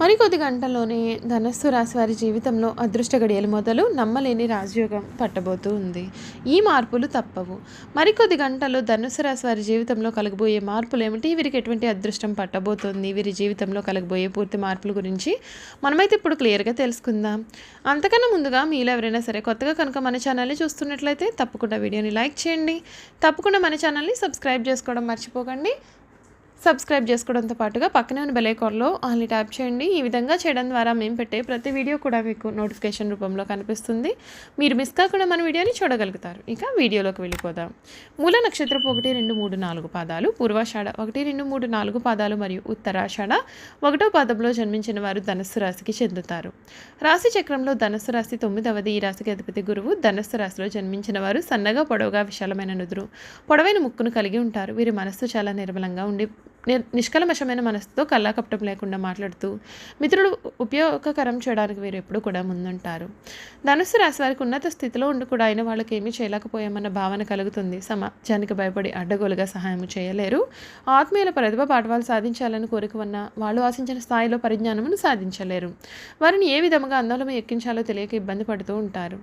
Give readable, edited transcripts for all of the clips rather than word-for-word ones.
మరికొద్ది గంటల్లోనే ధనస్సు రాశి వారి జీవితంలో అదృష్ట గడియలు మొదలు నమ్మలేని రాజయోగం పట్టబోతూ ఉంది. ఈ మార్పులు తప్పవు. మరికొద్ది గంటల్లో ధనుస్సు రాశి వారి జీవితంలో కలగబోయే మార్పులు ఏమిటి, వీరికి ఎటువంటి అదృష్టం పట్టబోతోంది, వీరి జీవితంలో కలగబోయే పూర్తి మార్పుల గురించి మనమైతే ఇప్పుడు క్లియర్గా తెలుసుకుందాం. అంతకన్నా ముందుగా మీలో ఎవరైనా సరే కొత్తగా కనుక మన ఛానల్ని చూస్తున్నట్లయితే తప్పకుండా వీడియోని లైక్ చేయండి. తప్పకుండా మన ఛానల్ని సబ్స్క్రైబ్ చేసుకోవడం మర్చిపోకండి. సబ్స్క్రైబ్ చేసుకోవడంతో పాటుగా పక్కనే ఉన్న బెల్ ఐకాన్లో ఆల్ని ట్యాప్ చేయండి. ఈ విధంగా చేయడం ద్వారా మేము పెట్టే ప్రతి వీడియో కూడా మీకు నోటిఫికేషన్ రూపంలో కనిపిస్తుంది. మీరు మిస్ కాకుండా మన వీడియోని చూడగలుగుతారు. ఇక వీడియోలోకి వెళ్ళిపోదాం. మూల నక్షత్రపు 1, 2, 3, 4 పాదాలు, పూర్వాషాఢ 1, 2, 3, 4 పాదాలు మరియు ఉత్తరాషాఢ 1వ పాదంలో జన్మించిన వారు ధనుస్సు రాశికి చెందుతారు. రాశి చక్రంలో ధనుస్సు రాశి 9వది. ఈ రాశికి అధిపతి గురువు. ధనుస్సు రాశిలో జన్మించిన వారు సన్నగా పొడవుగా విశాలమైన నుదురు, పొడవైన ముక్కును కలిగి ఉంటారు. వీరి మనస్సు చాలా నిర్మలంగా ఉండి నిష్కల్మషమైన మనసుతో కల్లాకపటం లేకుండా మాట్లాడుతూ మిత్రుడు ఉపయోగకరం చేయడానికి వీరు ఎప్పుడు కూడా ముందుంటారు. ధనుస్సు రాశి వారికి ఉన్నత స్థితిలో ఉండి కూడా అయిన వాళ్ళకి ఏమీ చేయలేకపోయామన్న భావన కలుగుతుంది. సమాజానికి భయపడి అడ్డగోలుగా సహాయం చేయలేరు. ఆత్మీయుల ప్రతిభ పాఠవాలు సాధించాలని కోరిక ఉన్న వాళ్ళు ఆశించిన స్థాయిలో పరిజ్ఞానమును సాధించలేరు. వారిని ఏ విధంగా అందలం ఎక్కించాలో తెలియక ఇబ్బంది పడుతూ ఉంటారు.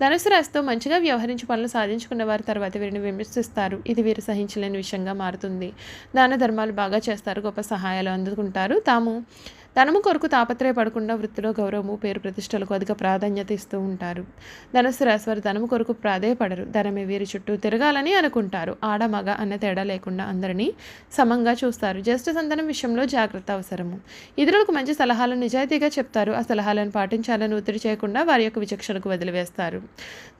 ధనుస్సు రాశితో మంచిగా వ్యవహరించి పనులు సాధించుకున్న వారి తర్వాత వీరిని విమర్శిస్తారు. ఇది వీరు సహించలేని విషయంగా మారుతుంది. దాన ధర్మాలు బాగా చేస్తారు. గొప్ప సహాయాలు అందుకుంటారు. తాము ధనము కొరకు తాపత్రయపడకుండా వృత్తిలో గౌరవము, పేరు ప్రతిష్టలకు అధిక ప్రాధాన్యత ఇస్తూ ఉంటారు. ధనుస్సు రాశి వారు ధనము కొరకు ప్రాధేయపడరు. ధనమే వీరి చుట్టూ తిరగాలని అనుకుంటారు. ఆడ మగ అన్న తేడా లేకుండా అందరినీ సమంగా చూస్తారు. జ్యేష్ఠ సంతానం విషయంలో జాగ్రత్త అవసరము. ఇతరులకు మంచి సలహాలను నిజాయితీగా చెప్తారు. ఆ సలహాలను పాటించాలని ఒత్తిడి చేయకుండా వారి యొక్క విచక్షణకు వదిలివేస్తారు.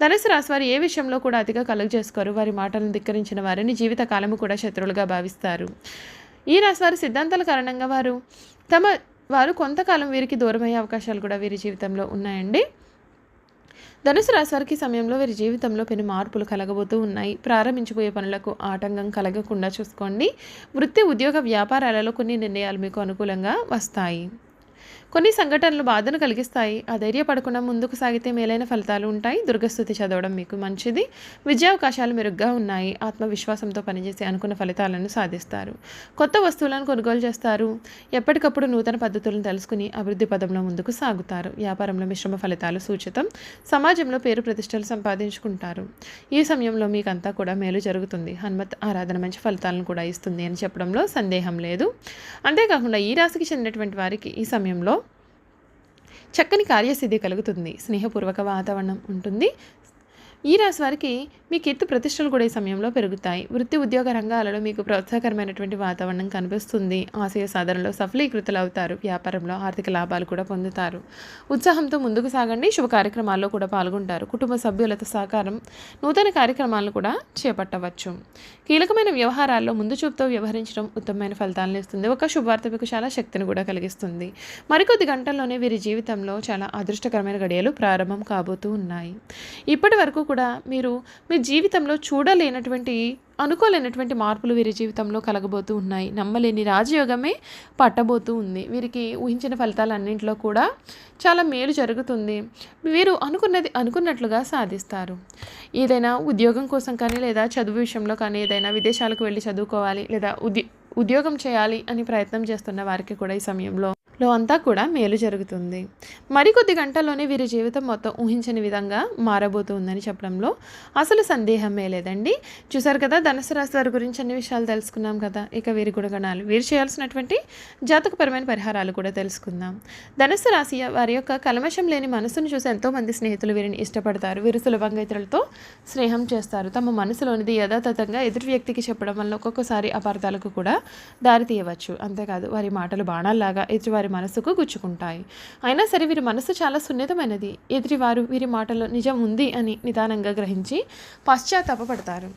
ధనుస్సు రాశి వారు ఏ విషయంలో కూడా అతిగా కలుగు చేసుకోరు. వారి మాటలను ధిక్కరించిన వారిని జీవితకాలము కూడా శత్రువులుగా భావిస్తారు. ఈ రాశి వారి సిద్ధాంతాల కారణంగా వారు కొంతకాలం వీరికి దూరమయ్యే అవకాశాలు కూడా వీరి జీవితంలో ఉన్నాయండి. ధనుసు రాశి వారికి సమయంలో వీరి జీవితంలో పెను మార్పులు కలగబోతూ ఉన్నాయి. ప్రారంభించబోయే పనులకు ఆటంకం కలగకుండా చూసుకోండి. వృత్తి, ఉద్యోగ, వ్యాపారాలలో కొన్ని నిర్ణయాలు మీకు అనుకూలంగా వస్తాయి. కొన్ని సంఘటనలు బాధను కలిగిస్తాయి. అధైర్యపడకుండా ముందుకు సాగితే మేలైన ఫలితాలు ఉంటాయి. దుర్గస్తుతి చదవడం మీకు మంచిది. విద్యావకాశాలు మెరుగ్గా ఉన్నాయి. ఆత్మవిశ్వాసంతో పనిచేసి అనుకున్న ఫలితాలను సాధిస్తారు. కొత్త వస్తువులను కొనుగోలు చేస్తారు. ఎప్పటికప్పుడు నూతన పద్ధతులను తెలుసుకుని అభివృద్ధి పదంలో ముందుకు సాగుతారు. వ్యాపారంలో మిశ్రమ ఫలితాలు సూచితం. సమాజంలో పేరు ప్రతిష్టలు సంపాదించుకుంటారు. ఈ సమయంలో మీకంతా కూడా మేలు జరుగుతుంది. హనుమత్ ఆరాధన మంచి ఫలితాలను కూడా ఇస్తుంది అని చెప్పడంలో సందేహం లేదు. అంతేకాకుండా ఈ రాశికి చెందినటువంటి వారికి ఈ సమయంలో చక్కని కార్యసిద్ధి కలుగుతుంది. స్నేహపూర్వక వాతావరణం ఉంటుంది. ఈ రాశి వారికి మీ కీర్తి ప్రతిష్టలు కూడా ఈ సమయంలో పెరుగుతాయి. వృత్తి, ఉద్యోగ రంగాలలో మీకు ప్రోత్సాహకరమైనటువంటి వాతావరణం కనిపిస్తుంది. ఆశయ సాధనలో సఫలీకృతులు అవుతారు. వ్యాపారంలో ఆర్థిక లాభాలు కూడా పొందుతారు. ఉత్సాహంతో ముందుకు సాగండి. శుభ కార్యక్రమాల్లో కూడా పాల్గొంటారు. కుటుంబ సభ్యులతో సహకారం నూతన కార్యక్రమాలను కూడా చేపట్టవచ్చు. కీలకమైన వ్యవహారాల్లో ముందు చూపుతో వ్యవహరించడం ఉత్తమమైన ఫలితాలను ఇస్తుంది. ఒక శుభవార్త మీకు చాలా శక్తిని కూడా కలిగిస్తుంది. మరికొద్ది గంటల్లోనే వీరి జీవితంలో చాలా అదృష్టకరమైన గడియలు ప్రారంభం కాబోతూ ఉన్నాయి. ఇప్పటి వరకు కూడా మీరు మీ జీవితంలో చూడలేనటువంటి, అనుకోలేనటువంటి మార్పులు వీరి జీవితంలో కలగబోతూ ఉన్నాయి. నమ్మలేని రాజయోగమే పట్టబోతూ ఉంది. వీరికి ఊహించిన ఫలితాలన్నింటిలో కూడా చాలా మేలు జరుగుతుంది. వీరు అనుకున్నట్లుగా సాధిస్తారు. ఏదైనా ఉద్యోగం కోసం కానీ, లేదా చదువు విషయంలో కానీ, ఏదైనా విదేశాలకు వెళ్ళి చదువుకోవాలి, లేదా ఉద్యోగం చేయాలి అని ప్రయత్నం చేస్తున్న వారికి కూడా ఈ సమయంలో అంతా కూడా మేలు జరుగుతుంది. మరికొద్ది గంటల్లోనే వీరి జీవితం మొత్తం ఊహించని విధంగా మారబోతుందని చెప్పడంలో అసలు సందేహమే లేదండి. చూసారు కదా, ధనుసు రాశి వారి గురించి అన్ని విషయాలు తెలుసుకున్నాం కదా. ఇక వీరి గుణగణాలు, వీరు చేయాల్సినటువంటి జాతకపరమైన పరిహారాలు కూడా తెలుసుకుందాం. ధనుసు రాశి వారి యొక్క కల్మషం లేని మనసును చూసి ఎంతోమంది స్నేహితులు వీరిని ఇష్టపడతారు. వీరు సులభంగా ఇతరులతో స్నేహం చేస్తారు. తమ మనసులోనిది యథాతథంగా ఎదుటి వ్యక్తికి చెప్పడం వల్ల ఒక్కొక్కసారి అపార్థాలకు కూడా దారి తీయవచ్చు. అంతేకాదు, వారి మాటలు బాణాల్లాగా ఎదుటివారి మనసుకు గుచ్చుకుంటాయి. అయినా సరే వీరి మనసు చాలా సున్నితమైనది. ఎదుటివారు వీరి మాటలో నిజం ఉంది అని నిదానంగా గ్రహించి పశ్చాత్తాపపడతారు.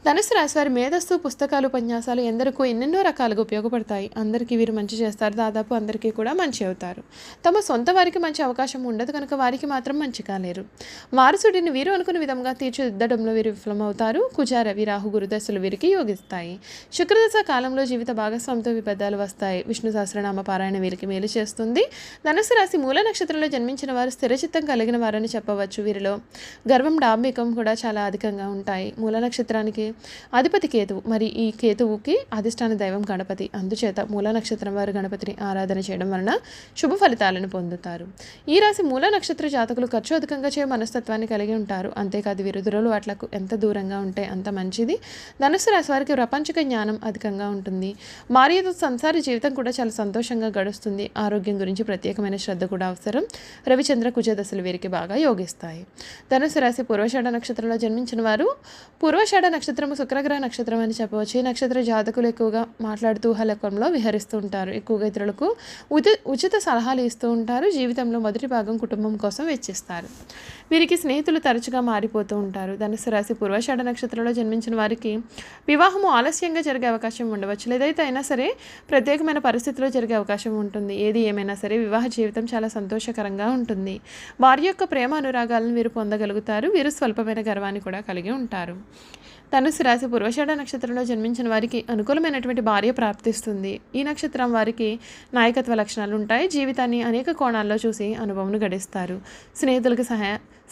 ధనుసు రాశి వారి మేధస్సు, పుస్తకాలు, ఉపన్యాసాలు ఎందరికో ఎన్నెన్నో రకాలుగా ఉపయోగపడతాయి. అందరికీ వీరు మంచి చేస్తారు. దాదాపు అందరికీ కూడా మంచి అవుతారు. తమ సొంత వారికి మంచి అవకాశం ఉండదు కనుక వారికి మాత్రం మంచి కాలేరు. వారసుడిని వీరు అనుకున్న విధంగా తీర్చిదిద్దడంలో వీరు విఫలమవుతారు. కుజ, రవి, రాహు, గురుదశలు వీరికి యోగిస్తాయి. శుక్రదశ కాలంలో జీవిత భాగస్వామితో విభేదాలు వస్తాయి. విష్ణు సహస్రనామ పారాయణ వీరికి మేలు చేస్తుంది. ధనుసు రాశి మూల నక్షత్రంలో జన్మించిన వారు స్థిరచిత్తం కలిగిన వారని చెప్పవచ్చు. వీరిలో గర్వం డాంబికం కూడా చాలా అధికంగా ఉంటాయి. మూల నక్షత్రానికి అధిపతి కేతువు, మరి ఈ కేతువుకి అధిష్టాన దైవం గణపతి. అందుచేత మూల నక్షత్రం వారు గణపతిని ఆరాధన చేయడం వలన శుభ ఫలితాలను పొందుతారు. ఈ రాశి మూల నక్షత్ర జాతకులు ఖర్చు అధికంగా చేయ మనస్తత్వాన్ని కలిగి ఉంటారు. అంతేకాదు వీరు దురలవాట్లకు ఎంత దూరంగా ఉంటే అంత మంచిది. ధనుసు రాశి వారికి ప్రపంచక జ్ఞానం అధికంగా ఉంటుంది. భార్యతో సంసార జీవితం కూడా చాలా సంతోషంగా గడుస్తుంది. ఆరోగ్యం గురించి ప్రత్యేకమైన శ్రద్ధ కూడా అవసరం. రవిచంద్ర కుజ దశలు వీరికి బాగా యోగిస్తాయి. ధనుసు రాశి పూర్వషాఢ నక్షత్రంలో జన్మించిన వారు పూర్వషాఢ నక్షత్రము శుక్రగ్రహ నక్షత్రం అని చెప్పవచ్చు. ఈ నక్షత్ర జాతకులు ఎక్కువగా మాట్లాడుతూ హలకంలో విహరిస్తూ ఉంటారు. ఎక్కువగా ఇతరులకు ఉచిత సలహాలు ఇస్తూ ఉంటారు. జీవితంలో మొదటి భాగం కుటుంబం కోసం వెచ్చిస్తారు. వీరికి స్నేహితులు తరచుగా మారిపోతూ ఉంటారు. ధనుసు రాశి పూర్వషాఢ నక్షత్రంలో జన్మించిన వారికి వివాహము ఆలస్యంగా జరిగే అవకాశం ఉండవచ్చు. లేదైతే అయినా సరే ప్రత్యేకమైన పరిస్థితిలో జరిగే అవకాశం ఉంటుంది. ఏది ఏమైనా సరే వివాహ జీవితం చాలా సంతోషకరంగా ఉంటుంది. వారి యొక్క ప్రేమ అనురాగాలను వీరు పొందగలుగుతారు. వీరు స్వల్పమైన గర్వాన్ని కూడా కలిగి ఉంటారు. ధనుసు రాశి పూర్వషాఢ నక్షత్రంలో జన్మించిన వారికి అనుకూలమైనటువంటి భార్య ప్రాప్తిస్తుంది. ఈ నక్షత్రం వారికి నాయకత్వ లక్షణాలు ఉంటాయి. జీవితాన్ని అనేక కోణాల్లో చూసి అనుభవం గడిస్తారు. స్నేహితులకు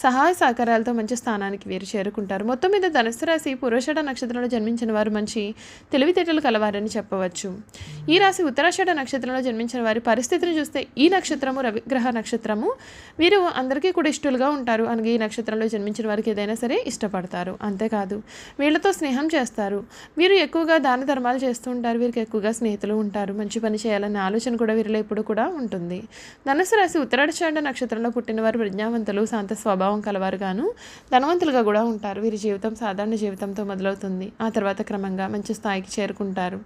సహాయ సహకారాలతో మంచి స్థానానికి వీరు చేరుకుంటారు. మొత్తం మీద ధనుసు రాశి పూర్వషాఢ నక్షత్రంలో జన్మించిన వారు మంచి తెలివితేటలు కలవారని చెప్పవచ్చు. ఈ రాశి ఉత్తరాషాఢ నక్షత్రంలో జన్మించిన వారి పరిస్థితిని చూస్తే ఈ నక్షత్రము రవిగ్రహ నక్షత్రము. వీరు అందరికీ కూడా ఇష్టలుగా ఉంటారు. అనగా ఈ నక్షత్రంలో జన్మించిన వారికి ఏదైనా సరే ఇష్టపడతారు. అంతేకాదు వీళ్ళతో స్నేహం చేస్తారు. వీరు ఎక్కువగా దాన ధర్మాలు చేస్తూ ఉంటారు. వీరికి ఎక్కువగా స్నేహితులు ఉంటారు. మంచి పని చేయాలనే ఆలోచన కూడా వీరిలో ఇప్పుడు కూడా ఉంటుంది. ధనుసు రాశి ఉత్తరాషాఢ నక్షత్రంలో పుట్టిన వారు ప్రజ్ఞావంతులు, శాంత స్వభావం కలవారుగాను ధనవంతులుగా కూడా ఉంటారు. వీరి జీవితం సాధారణ జీవితంతో మొదలవుతుంది. ఆ తర్వాత క్రమంగా మంచి స్థాయికి చేరుకుంటారు.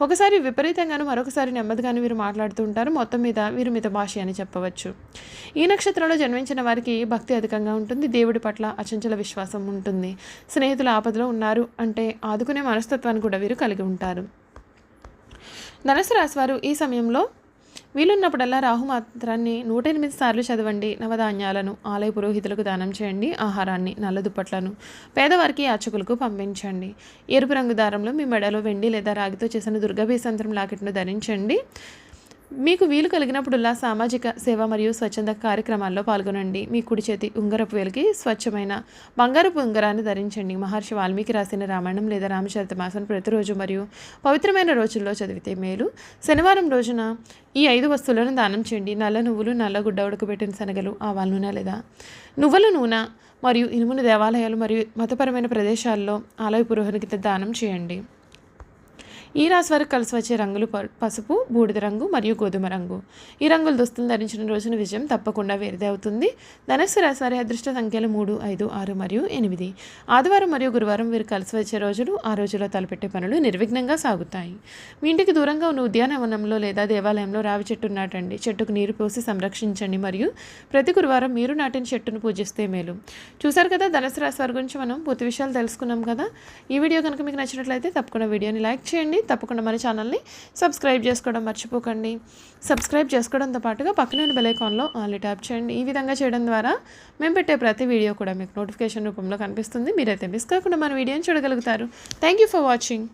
ఒకసారి విపరీతంగాను మరొకసారి నెమ్మదిగాను వీరు మాట్లాడుతూ ఉంటారు. మొత్తం మీద వీరు మితభాషి అని చెప్పవచ్చు. ఈ నక్షత్రంలో జన్మించిన వారికి భక్తి అధికంగా ఉంటుంది. దేవుడి పట్ల అచంచల విశ్వాసం ఉంటుంది. స్నేహితుల ఆపదలో ఉన్నారు అంటే ఆదుకునే మనస్తత్వాన్ని కూడా వీరు కలిగి ఉంటారు. ధనుసు రాశి వారు ఈ సమయంలో వీలున్నప్పుడల్లా రాహు మంత్రాన్ని 108 సార్లు చదవండి. నవధాన్యాలను ఆలయ పురోహితులకు దానం చేయండి. ఆహారాన్ని, నల్ల దుప్పట్లను పేదవారికి యాచకులకు పంపించండి. ఎరుపు రంగు దారంలో మీ మెడలో వెండి లేదా రాగితో చేసిన దుర్గాభీసంత్రం లాకెట్ను ధరించండి. మీకు వీలు కలిగినప్పుడల్లా సామాజిక సేవ మరియు స్వచ్ఛంద కార్యక్రమాల్లో పాల్గొనండి. మీ కుడి చేతి ఉంగరపు వేలికి స్వచ్ఛమైన బంగారపు ఉంగరాన్ని ధరించండి. మహర్షి వాల్మీకి రాసిన రామాయణం లేదా రామచరితమాసం ప్రతిరోజు మరియు పవిత్రమైన రోజుల్లో చదివితే మేలు. శనివారం రోజున ఈ 5 వస్తువులను దానం చేయండి. నల్ల నువ్వులు, నల్ల గుడ్డ ఉడకబెట్టిన శనగలు, ఆవాల నూనె లేదా నువ్వుల నూనె మరియు ఇనుమును దేవాలయాలు మరియు మతపరమైన ప్రదేశాల్లో ఆలయ పురోహితునికి దానం చేయండి. ఈ రాశి వారికి కలిసి వచ్చే రంగులు పసుపు, బూడిద రంగు మరియు గోధుమ రంగు. ఈ రంగుల దుస్తులు ధరించిన రోజున విజయం తప్పకుండా వేరేదే అవుతుంది. ధనుస్సు రాశి వారి అదృష్ట సంఖ్యలు 3, 5, 6 మరియు 8. ఆదివారం మరియు గురువారం వీరు కలిసి వచ్చే రోజులు. ఆ రోజుల్లో తలపెట్టే పనులు నిర్విఘ్నంగా సాగుతాయి. మీ ఇంటికి దూరంగా ఉన్న ఉద్యానవనంలో లేదా దేవాలయంలో రావి చెట్టు నాటండి. చెట్టుకు నీరు పోసి సంరక్షించండి మరియు ప్రతి గురువారం మీరు నాటిన చెట్టును పూజిస్తే మేలు. చూసారు కదా, ధనుస్సు రాశి వారి గురించి మనం పూర్తి విషయాలు తెలుసుకున్నాం కదా. ఈ వీడియో కనుక మీకు నచ్చినట్లయితే తప్పకుండా వీడియోని లైక్ చేయండి. తప్పకుండా మన ఛానల్ని సబ్స్క్రైబ్ చేసుకోవడం మర్చిపోకండి. సబ్స్క్రైబ్ చేసుకోవడంతో పాటుగా పక్కన ఉన్న బెల్ ఐకాన్లో ఆన్లీ ట్యాప్ చేయండి. ఈ విధంగా చేయడం ద్వారా మేము పెట్టే ప్రతి వీడియో కూడా మీకు నోటిఫికేషన్ రూపంలో కనిపిస్తుంది. మీరైతే మిస్ కాకుండా మన వీడియోని చూడగలుగుతారు. Thank you for watching.